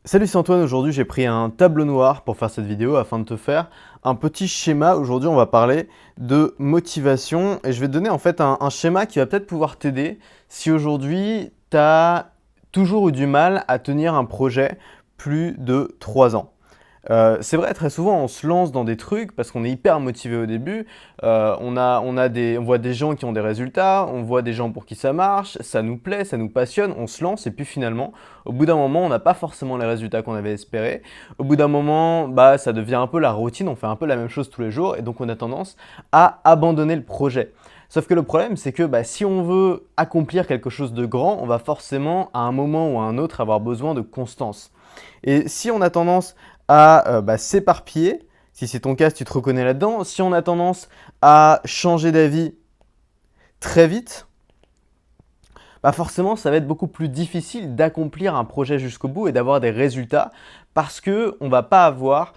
Salut, c'est Antoine. Aujourd'hui j'ai pris un tableau noir pour faire cette vidéo afin de te faire un petit schéma. Aujourd'hui on va parler de motivation et je vais te donner en fait un schéma qui va peut-être pouvoir t'aider si aujourd'hui tu as toujours eu du mal à tenir un projet plus de 3 ans. C'est vrai, très souvent on se lance dans des trucs parce qu'on est hyper motivé au début. On voit des gens qui ont des résultats, on voit des gens pour qui ça marche, ça nous plaît, ça nous passionne, on se lance et puis finalement, au bout d'un moment, on n'a pas forcément les résultats qu'on avait espérés. Au bout d'un moment, ça devient un peu la routine, on fait un peu la même chose tous les jours et donc on a tendance à abandonner le projet. Sauf que le problème, c'est que si on veut accomplir quelque chose de grand, on va forcément à un moment ou à un autre avoir besoin de constance. Et si on a tendance à s'éparpiller, si c'est ton cas, si tu te reconnais là-dedans, si on a tendance à changer d'avis très vite, forcément ça va être beaucoup plus difficile d'accomplir un projet jusqu'au bout et d'avoir des résultats parce qu'on ne va pas avoir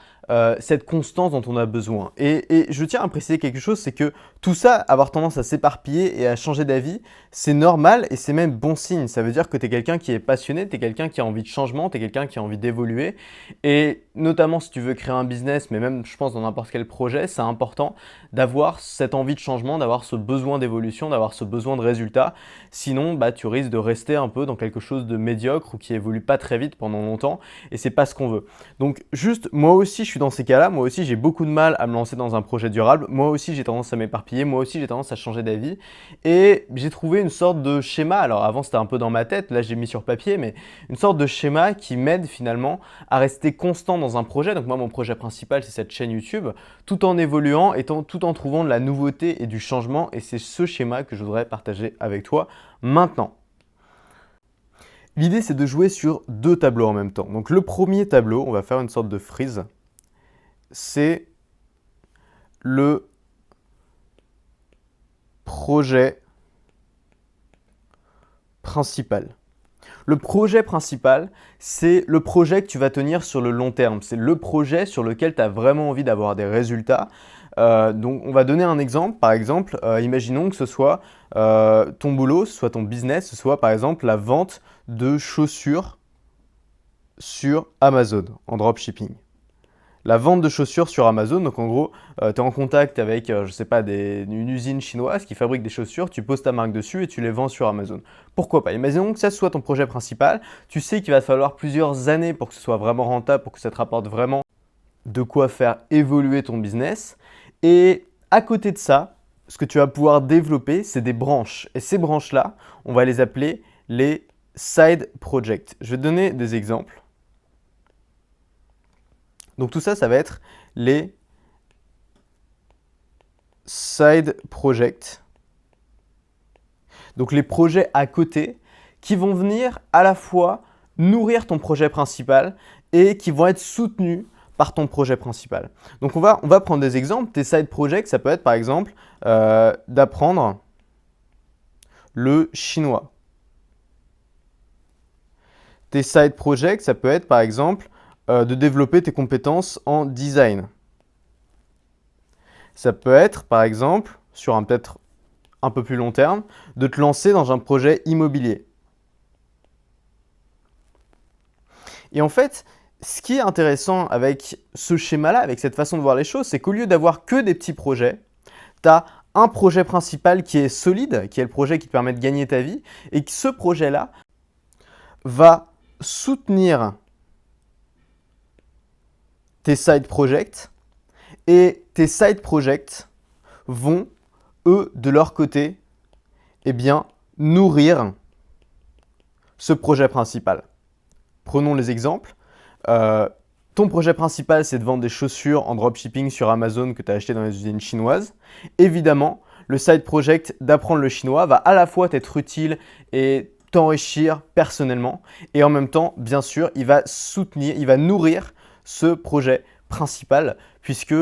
cette constance dont on a besoin. Et je tiens à préciser quelque chose, c'est que tout ça, avoir tendance à s'éparpiller et à changer d'avis, c'est normal et c'est même bon signe. Ça veut dire que tu es quelqu'un qui est passionné, tu es quelqu'un qui a envie de changement, tu es quelqu'un qui a envie d'évoluer. Et notamment si tu veux créer un business, mais même je pense dans n'importe quel projet, c'est important d'avoir cette envie de changement, d'avoir ce besoin d'évolution, d'avoir ce besoin de résultat. Sinon, tu risques de rester un peu dans quelque chose de médiocre ou qui évolue pas très vite pendant longtemps et c'est pas ce qu'on veut. Donc juste, moi aussi je suis dans ces cas-là, moi aussi j'ai beaucoup de mal à me lancer dans un projet durable, moi aussi j'ai tendance à m'éparpiller, moi aussi j'ai tendance à changer d'avis et j'ai trouvé une sorte de schéma, alors avant c'était un peu dans ma tête, là j'ai mis sur papier, mais une sorte de schéma qui m'aide finalement à rester constant dans un projet. Donc moi mon projet principal c'est cette chaîne YouTube, tout en évoluant et tout en trouvant de la nouveauté et du changement et c'est ce schéma que je voudrais partager avec toi maintenant. L'idée, c'est de jouer sur deux tableaux en même temps. Donc le premier tableau, on va faire une sorte de frise, c'est le projet principal. Le projet principal, c'est le projet que tu vas tenir sur le long terme. C'est le projet sur lequel tu as vraiment envie d'avoir des résultats. Donc on va donner un exemple. Par exemple, imaginons que ce soit ton boulot, ce soit ton business, ce soit par exemple la vente de chaussures sur Amazon en dropshipping. La vente de chaussures sur Amazon, donc en gros, tu es en contact avec, je sais pas, une usine chinoise qui fabrique des chaussures, tu poses ta marque dessus et tu les vends sur Amazon. Pourquoi pas? Imaginons que ça soit ton projet principal, tu sais qu'il va te falloir plusieurs années pour que ce soit vraiment rentable, pour que ça te rapporte vraiment de quoi faire évoluer ton business. Et à côté de ça, ce que tu vas pouvoir développer, c'est des branches. Et ces branches-là, on va les appeler les side projects. Je vais te donner des exemples. Donc tout ça, ça va être les side projects. Donc les projets à côté qui vont venir à la fois nourrir ton projet principal et qui vont être soutenus par ton projet principal. Donc on va prendre des exemples. Tes side projects, ça peut être par exemple d'apprendre le chinois. Tes side projects, ça peut être par exemple de développer tes compétences en design. Ça peut être, par exemple, sur un peut-être un peu plus long terme, de te lancer dans un projet immobilier. Et en fait, ce qui est intéressant avec ce schéma-là, avec cette façon de voir les choses, c'est qu'au lieu d'avoir que des petits projets, tu as un projet principal qui est solide, qui est le projet qui te permet de gagner ta vie, et que ce projet-là va soutenir tes side projects et tes side projects vont, eux, de leur côté, nourrir ce projet principal. Prenons les exemples. Ton projet principal, c'est de vendre des chaussures en dropshipping sur Amazon que tu as acheté dans les usines chinoises. Évidemment, le side project d'apprendre le chinois va à la fois t'être utile et t'enrichir personnellement et en même temps, bien sûr, il va soutenir, il va nourrir ce projet principal puisque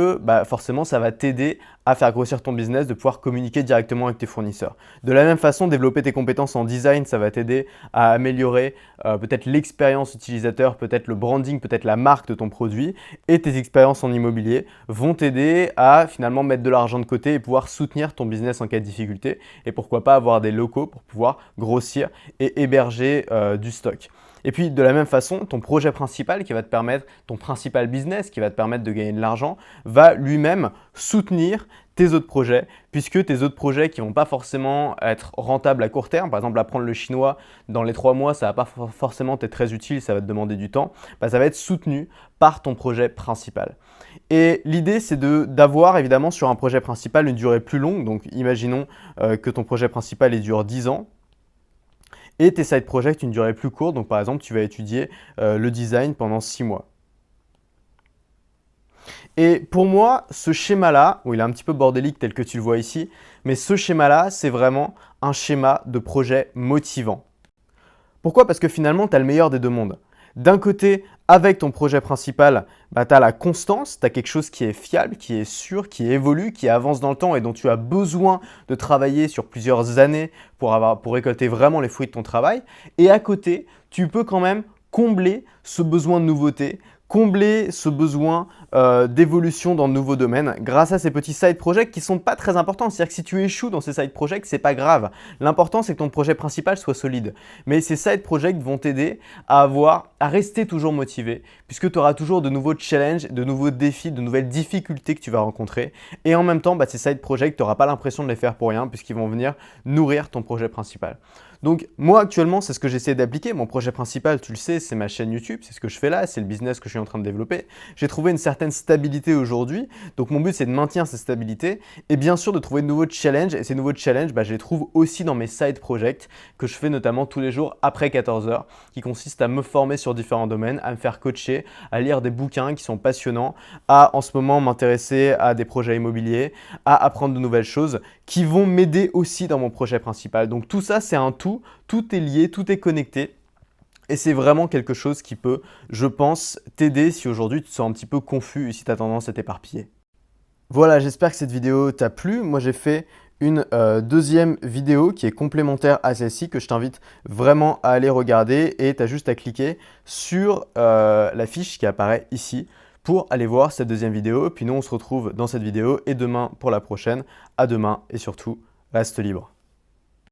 forcément ça va t'aider à faire grossir ton business, de pouvoir communiquer directement avec tes fournisseurs. De la même façon, développer tes compétences en design, ça va t'aider à améliorer peut-être l'expérience utilisateur, peut-être le branding, peut-être la marque de ton produit, et tes expériences en immobilier vont t'aider à finalement mettre de l'argent de côté et pouvoir soutenir ton business en cas de difficulté et pourquoi pas avoir des locaux pour pouvoir grossir et héberger du stock. Et puis de la même façon, ton projet principal qui va te permettre, ton principal business qui va te permettre de gagner de l'argent, va lui-même soutenir tes autres projets, puisque tes autres projets qui ne vont pas forcément être rentables à court terme, par exemple apprendre le chinois dans les 3 mois, ça ne va pas forcément être très utile, ça va te demander du temps, ça va être soutenu par ton projet principal. Et l'idée, c'est d'avoir évidemment sur un projet principal une durée plus longue, donc imaginons que ton projet principal il dure 10 ans, et tes side projects une durée plus courte, donc par exemple tu vas étudier le design pendant 6 mois. Et pour moi, ce schéma-là, il est un petit peu bordélique tel que tu le vois ici, mais ce schéma-là, c'est vraiment un schéma de projet motivant. Pourquoi? Parce que finalement, tu as le meilleur des deux mondes. D'un côté, avec ton projet principal, tu as la constance, tu as quelque chose qui est fiable, qui est sûr, qui évolue, qui avance dans le temps et dont tu as besoin de travailler sur plusieurs années pour récolter vraiment les fruits de ton travail. Et à côté, tu peux quand même combler ce besoin de nouveauté, combler ce besoin d'évolution dans de nouveaux domaines grâce à ces petits side projects qui ne sont pas très importants. C'est-à-dire que si tu échoues dans ces side projects, ce n'est pas grave. L'important, c'est que ton projet principal soit solide. Mais ces side projects vont t'aider à rester toujours motivé puisque tu auras toujours de nouveaux challenges, de nouveaux défis, de nouvelles difficultés que tu vas rencontrer. Et en même temps, ces side projects, tu n'auras pas l'impression de les faire pour rien puisqu'ils vont venir nourrir ton projet principal. Donc moi actuellement, c'est ce que j'essaie d'appliquer. Mon projet principal, tu le sais, c'est ma chaîne YouTube, c'est ce que je fais là, c'est le business que je suis en train de développer. J'ai trouvé une certaine stabilité aujourd'hui, donc mon but c'est de maintenir cette stabilité et bien sûr de trouver de nouveaux challenges. Et ces nouveaux challenges, je les trouve aussi dans mes side projects que je fais notamment tous les jours après 14 h, qui consistent à me former sur différents domaines, à me faire coacher, à lire des bouquins qui sont passionnants, à en ce moment m'intéresser à des projets immobiliers, à apprendre de nouvelles choses qui vont m'aider aussi dans mon projet principal. Donc tout ça, c'est un tout est lié, tout est connecté. Et c'est vraiment quelque chose qui peut, je pense, t'aider si aujourd'hui tu te sens un petit peu confus et si tu as tendance à t'éparpiller. Voilà, j'espère que cette vidéo t'a plu. Moi, j'ai fait une deuxième vidéo qui est complémentaire à celle-ci que je t'invite vraiment à aller regarder et tu as juste à cliquer sur la fiche qui apparaît ici pour aller voir cette deuxième vidéo. Puis nous, on se retrouve dans cette vidéo et demain pour la prochaine. À demain et surtout, reste libre.